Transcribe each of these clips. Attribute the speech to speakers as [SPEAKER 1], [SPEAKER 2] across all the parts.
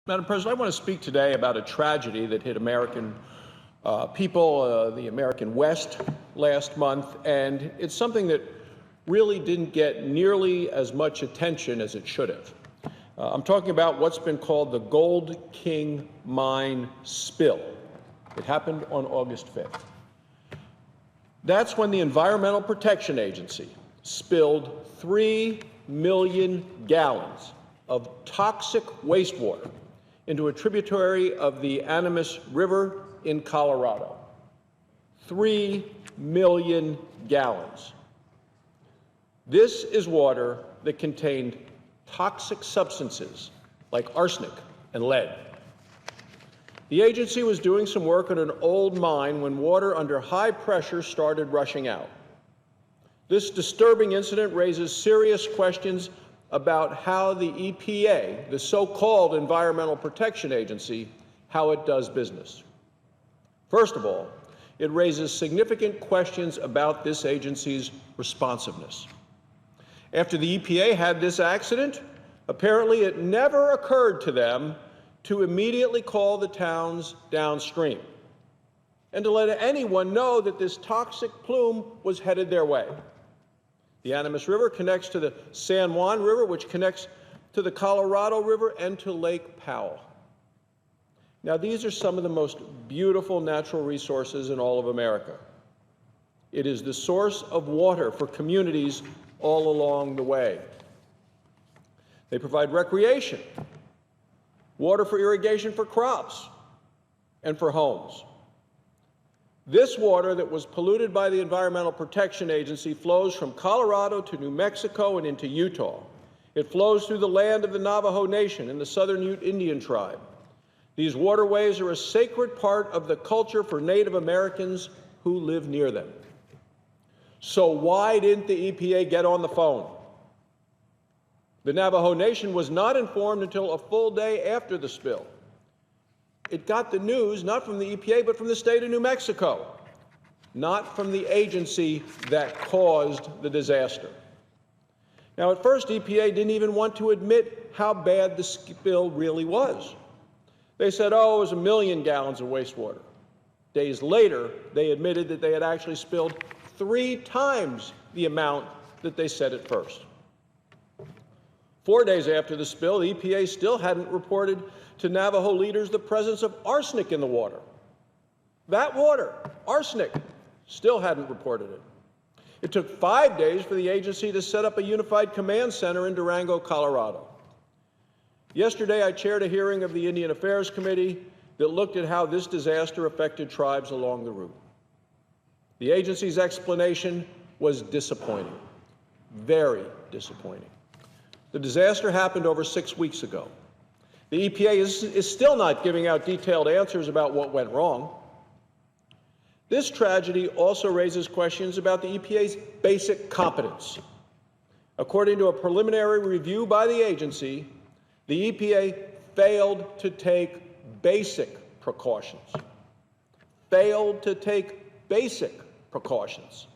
[SPEAKER 1] Madam President, I want to speak today about a tragedy that hit American people, the American West last month, and it's something that really didn't get nearly as much attention as it should have. I'm talking about what's been called the Gold King mine spill. It happened on August 5th. That's when the Environmental Protection Agency spilled 3 million gallons of toxic wastewater into a tributary of the Animas River in Colorado. 3 million gallons. This is water that contained toxic substances like arsenic and lead. The agency was doing some work at an old mine when water under high pressure started rushing out. This disturbing incident raises serious questions about how the EPA, the so-called Environmental Protection Agency, how it does business. First of all, it raises significant questions about this agency's responsiveness. After the EPA had this accident, apparently it never occurred to them to immediately call the towns downstream and to let anyone know that this toxic plume was headed their way. The Animas River connects to the San Juan River, which connects to the Colorado River and to Lake Powell. Now, these are some of the most beautiful natural resources in all of America. It is the source of water for communities all along the way. They provide recreation, water for irrigation for crops, and for homes. This water that was polluted by the Environmental Protection Agency flows from Colorado to New Mexico and into Utah. It flows through the land of the Navajo Nation and the Southern Ute Indian tribe. These waterways are a sacred part of the culture for Native Americans who live near them. So why didn't the EPA get on the phone? The Navajo Nation was not informed until a full day after the spill. It got the news not from the EPA, but from the state of New Mexico, not from the agency that caused the disaster. Now, at first, EPA didn't even want to admit how bad the spill really was. They said, oh, it was 1 million gallons of wastewater. Days later, they admitted that they had actually spilled 3 times the amount that they said at first. 4 days after the spill, the EPA still hadn't reported to Navajo leaders the presence of arsenic in the water. That water, arsenic, still hadn't reported it. It took 5 days for the agency to set up a unified command center in Durango, Colorado. Yesterday, I chaired a hearing of the Indian Affairs Committee that looked at how this disaster affected tribes along the route. The agency's explanation was disappointing, very disappointing. The disaster happened over 6 weeks ago. The EPA is still not giving out detailed answers about what went wrong. This tragedy also raises questions about the EPA's basic competence. According to a preliminary review by the agency, the EPA failed to take basic precautions. Failed to take basic precautions.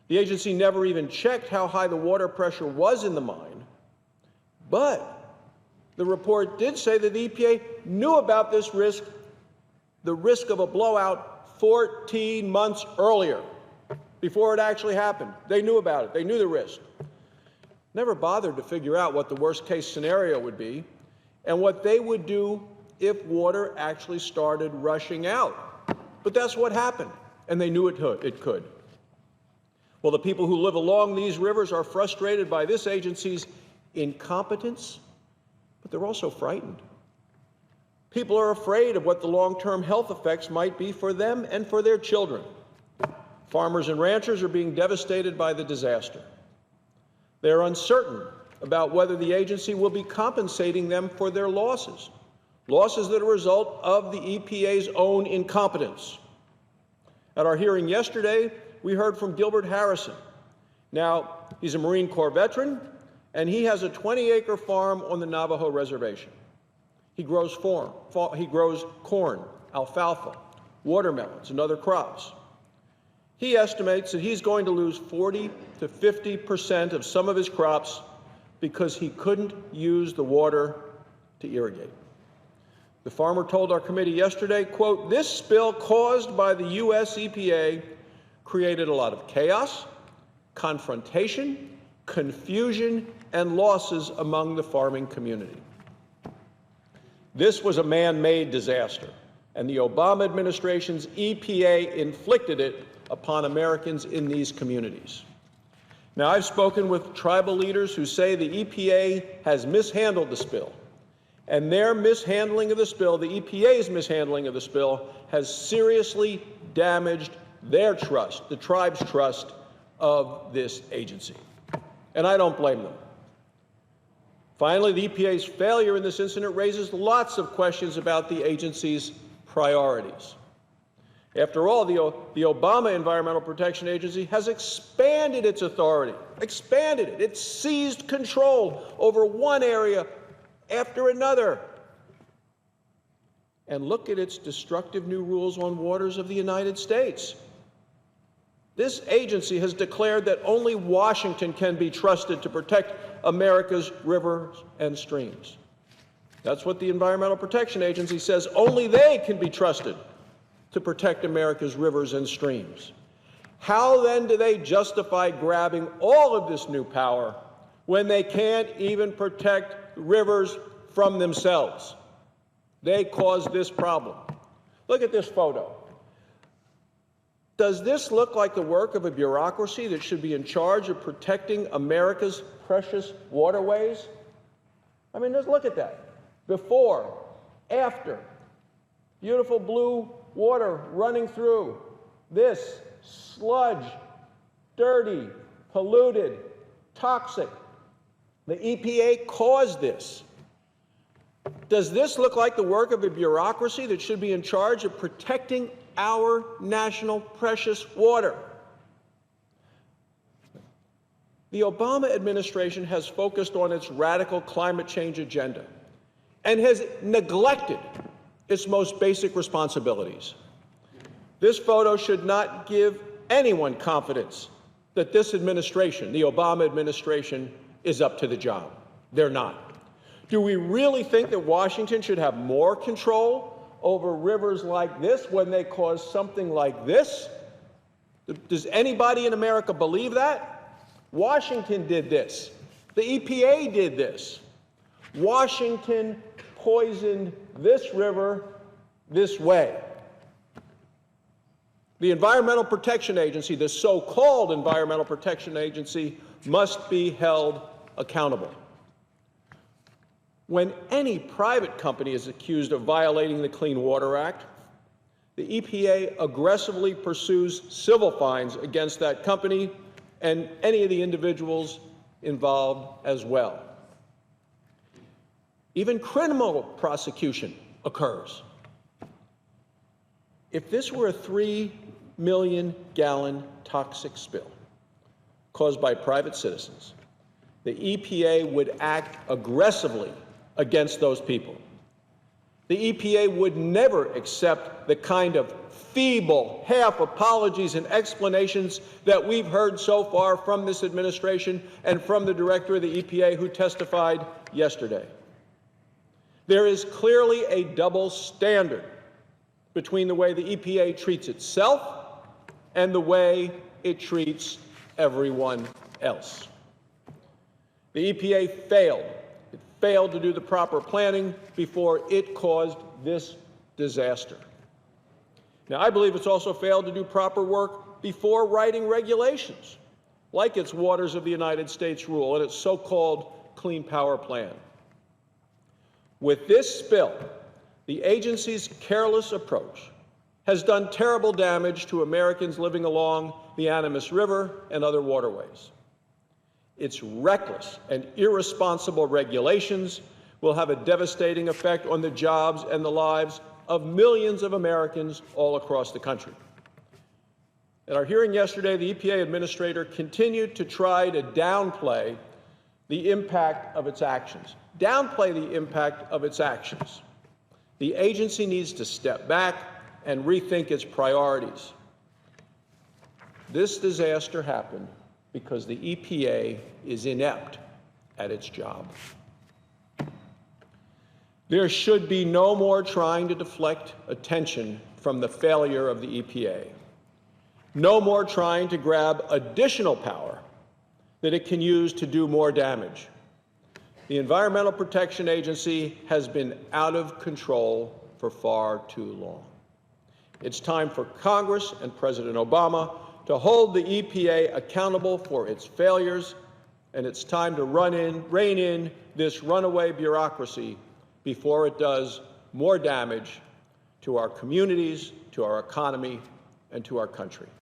[SPEAKER 1] The agency never even checked how high the water pressure was in the mine, but the report did say that the EPA knew about this risk, the risk of a blowout, 14 months earlier, before it actually happened. They knew about it. They knew the risk. Never bothered to figure out what the worst-case scenario would be and what they would do if water actually started rushing out. But that's what happened, and they knew it could. Well, the people who live along these rivers are frustrated by this agency's incompetence, but they're also frightened. People are afraid of what the long-term health effects might be for them and for their children. Farmers and ranchers are being devastated by the disaster. They are uncertain about whether the agency will be compensating them for their losses that are a result of the EPA's own incompetence. At our hearing yesterday, we heard from Gilbert Harrison. Now, he's a Marine Corps veteran, and he has a 20-acre farm on the Navajo reservation. He grows corn, alfalfa, watermelons, and other crops. He estimates that he's going to lose 40 to 50% of some of his crops because he couldn't use the water to irrigate. The farmer told our committee yesterday, quote, "This spill caused by the U.S. EPA created a lot of chaos, confrontation, confusion, and losses among the farming community." This was a man-made disaster, and the Obama administration's EPA inflicted it upon Americans in these communities. Now, I've spoken with tribal leaders who say the EPA has mishandled the spill, and their mishandling of the spill, the EPA's mishandling of the spill, has seriously damaged their trust, the tribe's trust of this agency. And I don't blame them. Finally, the EPA's failure in this incident raises lots of questions about the agency's priorities. After all, the Obama Environmental Protection Agency has expanded its authority, expanded it. It's seized control over one area after another. And look at its destructive new rules on waters of the United States. This agency has declared that only Washington can be trusted to protect America's rivers and streams. That's what the Environmental Protection Agency says. Only they can be trusted to protect America's rivers and streams. How then do they justify grabbing all of this new power when they can't even protect rivers from themselves? They caused this problem. Look at this photo. Does this look like the work of a bureaucracy that should be in charge of protecting America's precious waterways? I mean, just look at that. Before, after, beautiful blue water running through. This sludge, dirty, polluted, toxic. The EPA caused this. Does this look like the work of a bureaucracy that should be in charge of protecting our national precious water? The Obama administration has focused on its radical climate change agenda and has neglected its most basic responsibilities. This photo should not give anyone confidence that this administration, the Obama administration, is up to the job. They're not. Do we really think that Washington should have more control over rivers like this when they cause something like this? Does anybody in America believe that? Washington did this. The EPA did this. Washington poisoned this river this way. The Environmental Protection Agency, the so-called Environmental Protection Agency, must be held accountable. When any private company is accused of violating the Clean Water Act, the EPA aggressively pursues civil fines against that company and any of the individuals involved as well. Even criminal prosecution occurs. If this were a 3 million gallon toxic spill caused by private citizens, the EPA would act aggressively against those people. The EPA would never accept the kind of feeble half apologies and explanations that we've heard so far from this administration and from the director of the EPA who testified yesterday. There is clearly a double standard between the way the EPA treats itself and the way it treats everyone else. The EPA failed. It failed to do the proper planning before it caused this disaster. Now, I believe it's also failed to do proper work before writing regulations, like its Waters of the United States rule and its so-called Clean Power Plan. With this spill, the agency's careless approach has done terrible damage to Americans living along the Animas River and other waterways. Its reckless and irresponsible regulations will have a devastating effect on the jobs and the lives of millions of Americans all across the country. At our hearing yesterday, the EPA administrator continued to try to downplay the impact of its actions. Downplay the impact of its actions. The agency needs to step back and rethink its priorities. This disaster happened because the EPA is inept at its job. There should be no more trying to deflect attention from the failure of the EPA. No more trying to grab additional power that it can use to do more damage. The Environmental Protection Agency has been out of control for far too long. It's time for Congress and President Obama to hold the EPA accountable for its failures, and it's time to rein in this runaway bureaucracy before it does more damage to our communities, to our economy, and to our country.